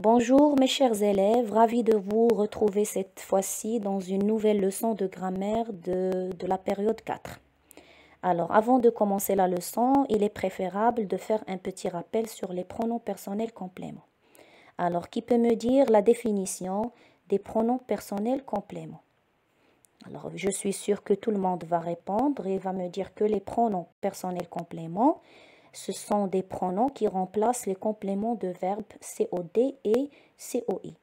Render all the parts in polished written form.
Bonjour mes chers élèves, ravi de vous retrouver cette fois-ci dans une nouvelle leçon de grammaire de la période 4. Alors avant de commencer la leçon, il est préférable de faire un petit rappel sur les pronoms personnels compléments. Alors qui peut me dire la définition des pronoms personnels compléments? Alors je suis sûre que tout le monde va répondre et va me dire que les pronoms personnels compléments, ce sont des pronoms qui remplacent les compléments de verbes COD et COI.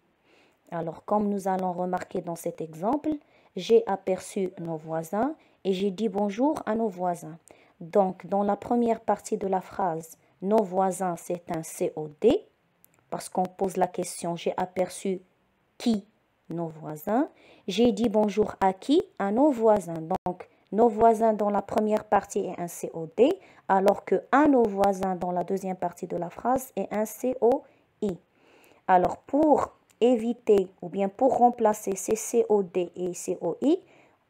Alors, comme nous allons remarquer dans cet exemple, j'ai aperçu nos voisins et j'ai dit bonjour à nos voisins. Donc, dans la première partie de la phrase, nos voisins, c'est un COD, parce qu'on pose la question, j'ai aperçu qui? Nos voisins. J'ai dit bonjour à qui? À nos voisins. Donc, nos voisins dans la première partie est un COD, alors que à nos voisins dans la deuxième partie de la phrase est un COI. Alors, pour éviter ou bien pour remplacer ces COD et COI,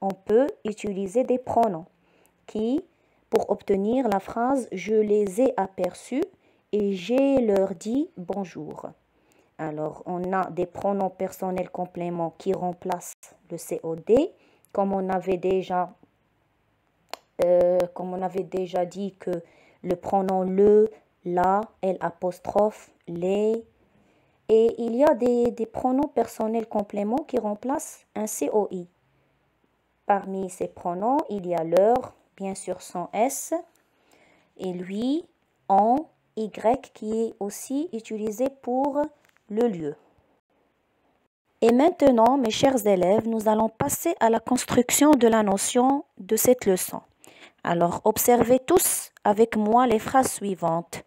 on peut utiliser des pronoms qui, pour obtenir la phrase « Je les ai aperçus et j'ai leur dit bonjour ». Alors, on a des pronoms personnels compléments qui remplacent le COD, comme on avait déjà dit que le pronom le, la, l'apostrophe, les. Et il y a des pronoms personnels compléments qui remplacent un COI. Parmi ces pronoms, il y a leur, bien sûr sans S, et lui, en, Y, qui est aussi utilisé pour le lieu. Et maintenant, mes chers élèves, nous allons passer à la construction de la notion de cette leçon. Alors, observez tous avec moi les phrases suivantes.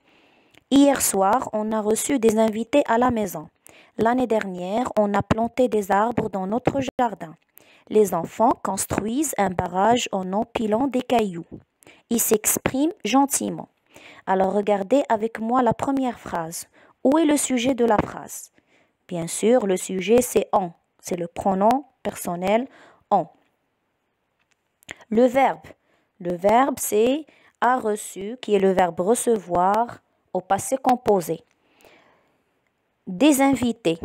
Hier soir, on a reçu des invités à la maison. L'année dernière, on a planté des arbres dans notre jardin. Les enfants construisent un barrage en empilant des cailloux. Ils s'expriment gentiment. Alors, regardez avec moi la première phrase. Où est le sujet de la phrase? Bien sûr, le sujet, c'est on. C'est le pronom personnel on. Le verbe, c'est a reçu, qui est le verbe recevoir au passé composé. Des invités.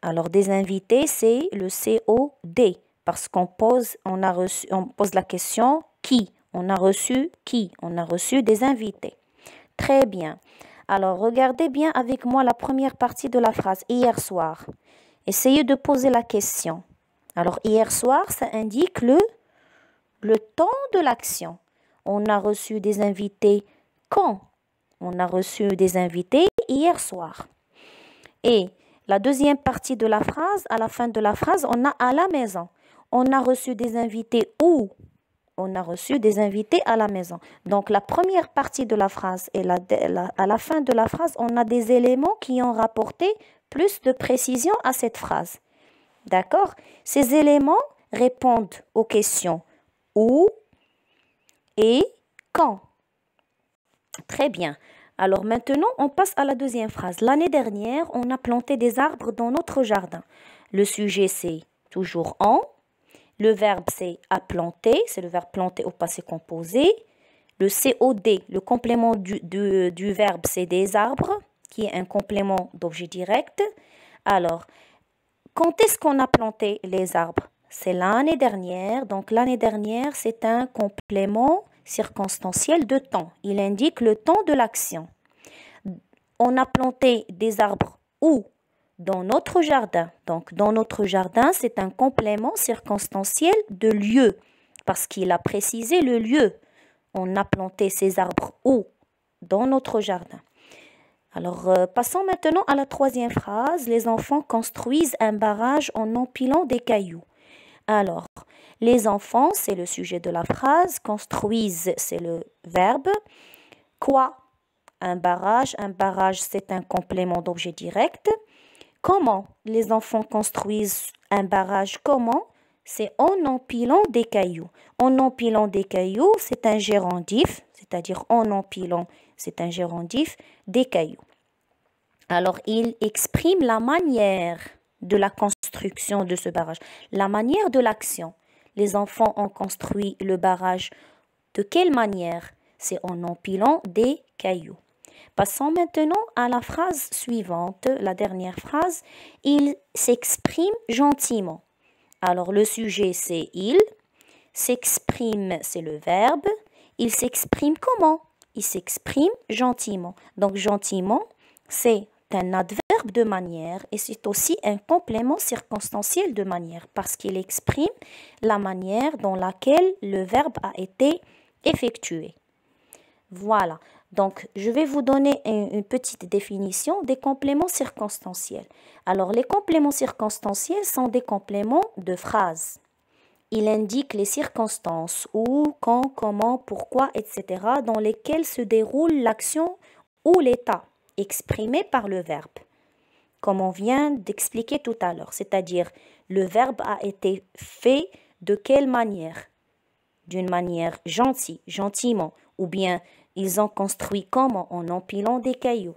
Alors, des invités, c'est le COD, parce qu'on pose la question qui? On a reçu qui? On a reçu des invités. Très bien. Alors, regardez bien avec moi la première partie de la phrase, hier soir. Essayez de poser la question. Alors, hier soir, ça indique le temps de l'action. On a reçu des invités quand? On a reçu des invités hier soir. Et la deuxième partie de la phrase, à la fin de la phrase, on a à la maison. On a reçu des invités où? On a reçu des invités à la maison. Donc, la première partie de la phrase et à la fin de la phrase, on a des éléments qui ont rapporté plus de précision à cette phrase. D'accord? Ces éléments répondent aux questions où et quand. Très bien. Alors maintenant, on passe à la deuxième phrase. L'année dernière, on a planté des arbres dans notre jardin. Le sujet, c'est toujours en. Le verbe, c'est à planter, c'est le verbe planter au passé composé. Le COD, le complément du verbe, c'est des arbres, qui est un complément d'objet direct. Alors, quand est-ce qu'on a planté les arbres? C'est l'année dernière. Donc, l'année dernière, c'est un complément circonstanciel de temps. Il indique le temps de l'action. On a planté des arbres où? Dans notre jardin. Donc, dans notre jardin, c'est un complément circonstanciel de lieu, parce qu'il a précisé le lieu. On a planté ces arbres où? Dans notre jardin. Alors, passons maintenant à la troisième phrase. Les enfants construisent un barrage en empilant des cailloux. Alors, les enfants, c'est le sujet de la phrase. Construisent, c'est le verbe. Quoi? Un barrage, c'est un complément d'objet direct. Comment les enfants construisent un barrage? Comment? C'est en empilant des cailloux. En empilant des cailloux, c'est un gérondif, c'est-à-dire en empilant, c'est un gérondif des cailloux. Alors, il exprime la manière de la construction de ce barrage, la manière de l'action. Les enfants ont construit le barrage de quelle manière? C'est en empilant des cailloux. Passons maintenant à la phrase suivante, la dernière phrase. Il s'exprime gentiment. Alors, le sujet, c'est il. S'exprime, c'est le verbe. Il s'exprime comment? Il s'exprime gentiment. Donc, gentiment, c'est un adverbe de manière et c'est aussi un complément circonstanciel de manière parce qu'il exprime la manière dans laquelle le verbe a été effectué. Voilà. Donc, je vais vous donner une petite définition des compléments circonstanciels. Alors, les compléments circonstanciels sont des compléments de phrases. Il indique les circonstances, où, quand, comment, pourquoi, etc., dans lesquelles se déroule l'action ou l'état exprimé par le verbe, comme on vient d'expliquer tout à l'heure. C'est-à-dire, le verbe a été fait de quelle manière? D'une manière gentille, gentiment, ou bien ils ont construit comment? En empilant des cailloux.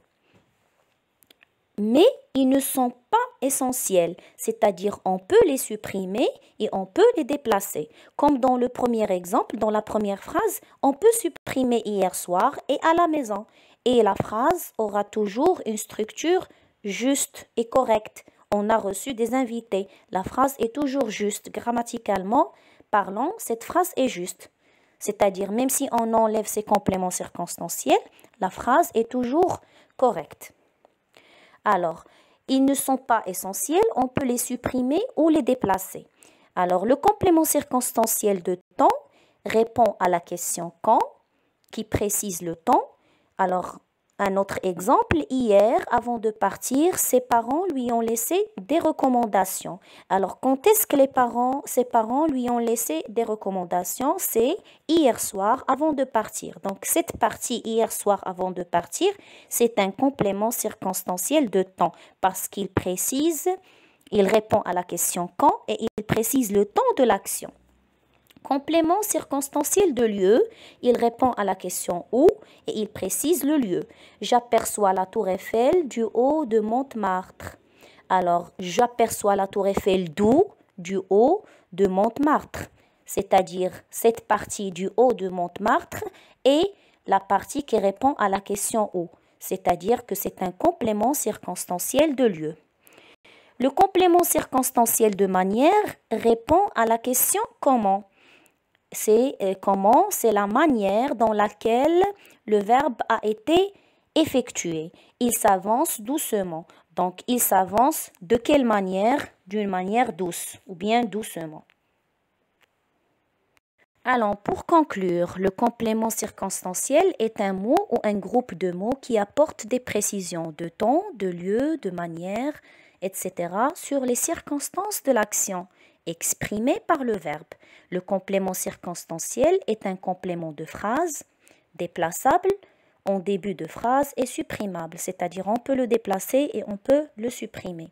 Mais ils ne sont pas essentiels, c'est-à-dire on peut les supprimer et on peut les déplacer. Comme dans le premier exemple, dans la première phrase, on peut supprimer hier soir et à la maison. Et la phrase aura toujours une structure juste et correcte. On a reçu des invités. La phrase est toujours juste. Grammaticalement parlant, cette phrase est juste. C'est-à-dire, même si on enlève ces compléments circonstanciels, la phrase est toujours correcte. Alors, ils ne sont pas essentiels, on peut les supprimer ou les déplacer. Alors, le complément circonstanciel de temps répond à la question quand, qui précise le temps. Alors, un autre exemple, hier, avant de partir, ses parents lui ont laissé des recommandations. Alors, quand est-ce que ses parents lui ont laissé des recommandations? C'est hier soir, avant de partir. Donc, cette partie hier soir, avant de partir, c'est un complément circonstanciel de temps parce qu'il précise, il répond à la question quand et il précise le temps de l'action. Complément circonstanciel de lieu, il répond à la question où et il précise le lieu. J'aperçois la tour Eiffel du haut de Montmartre. Alors, j'aperçois la tour Eiffel d'où? Du haut de Montmartre. C'est-à-dire cette partie du haut de Montmartre et la partie qui répond à la question où. C'est-à-dire que c'est un complément circonstanciel de lieu. Le complément circonstanciel de manière répond à la question comment. C'est comment, c'est la manière dans laquelle le verbe a été effectué. Il s'avance doucement. Donc, il s'avance de quelle manière? D'une manière douce ou bien doucement. Alors, pour conclure, le complément circonstanciel est un mot ou un groupe de mots qui apporte des précisions de temps, de lieu, de manière, etc. sur les circonstances de l'action exprimée par le verbe. Le complément circonstanciel est un complément de phrase, déplaçable en début de phrase et supprimable, c'est-à-dire on peut le déplacer et on peut le supprimer.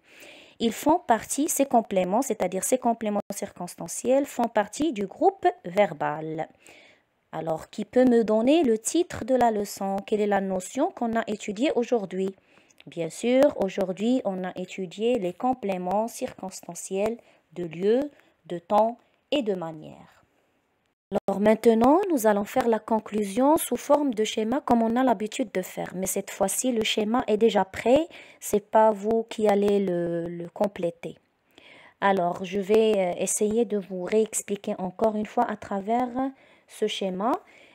Ils font partie, ces compléments, c'est-à-dire ces compléments circonstanciels, font partie du groupe verbal. Alors, qui peut me donner le titre de la leçon? Quelle est la notion qu'on a étudiée aujourd'hui? Bien sûr, aujourd'hui, on a étudié les compléments circonstanciels de lieu, de temps et de manière. Alors maintenant, nous allons faire la conclusion sous forme de schéma comme on a l'habitude de faire. Mais cette fois-ci, le schéma est déjà prêt. Ce n'est pas vous qui allez le compléter. Alors, je vais essayer de vous réexpliquer encore une fois à travers ce schéma.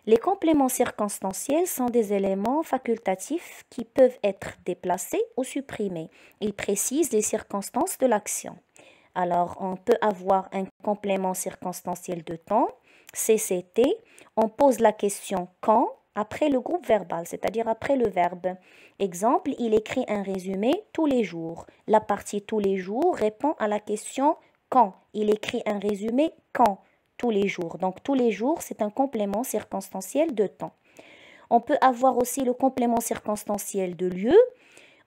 Les compléments circonstanciels sont des éléments facultatifs qui peuvent être déplacés ou supprimés. Ils précisent les circonstances de l'action. Alors, on peut avoir un complément circonstanciel de temps, CCT. On pose la question quand après le groupe verbal, c'est-à-dire après le verbe. Exemple, il écrit un résumé tous les jours. La partie tous les jours répond à la question quand. Il écrit un résumé quand tous les jours. Donc, tous les jours, c'est un complément circonstanciel de temps. On peut avoir aussi le complément circonstanciel de lieu.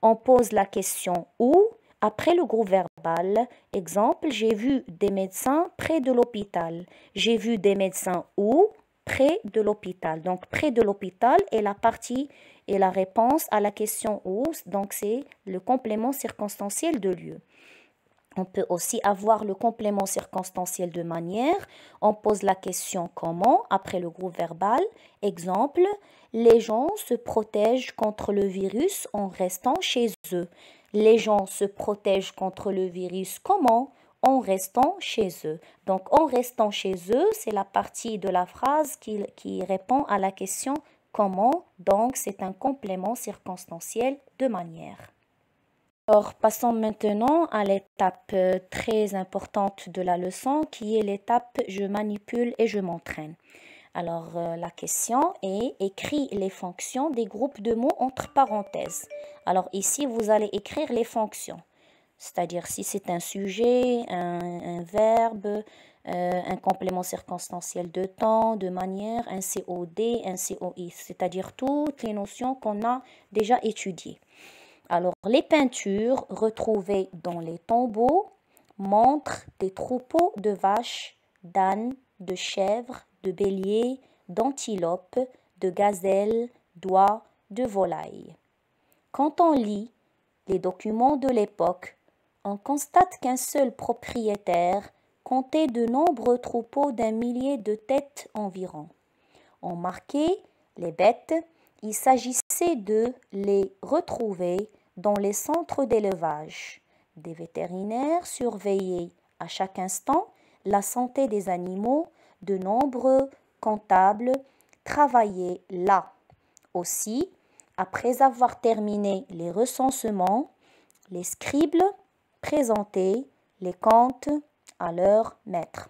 On pose la question où après le groupe verbal. Exemple, j'ai vu des médecins près de l'hôpital. J'ai vu des médecins où? Près de l'hôpital. Donc, près de l'hôpital est la partie et la réponse à la question où. Donc, c'est le complément circonstanciel de lieu. On peut aussi avoir le complément circonstanciel de manière. On pose la question comment après le groupe verbal. Exemple, les gens se protègent contre le virus en restant chez eux. Les gens se protègent contre le virus comment? En restant chez eux. Donc en restant chez eux, c'est la partie de la phrase qui répond à la question comment. Donc c'est un complément circonstanciel de manière. Alors, passons maintenant à l'étape très importante de la leçon qui est l'étape je manipule et je m'entraîne. Alors, la question est écris les fonctions des groupes de mots entre parenthèses. Alors, ici, vous allez écrire les fonctions, c'est-à-dire si c'est un sujet, un verbe, un complément circonstanciel de temps, de manière, un COD, un COI, c'est-à-dire toutes les notions qu'on a déjà étudiées. Alors, les peintures retrouvées dans les tombeaux montrent des troupeaux de vaches, d'ânes, de chèvres, de béliers, d'antilopes, de gazelles, d'oies, de volailles. Quand on lit les documents de l'époque, on constate qu'un seul propriétaire comptait de nombreux troupeaux d'un millier de têtes environ. On marquait les bêtes, il s'agissait de les retrouver dans les centres d'élevage. Des vétérinaires surveillaient à chaque instant la santé des animaux, de nombreux comptables travaillaient là. Aussi, après avoir terminé les recensements, les scribes présentaient les comptes à leur maître.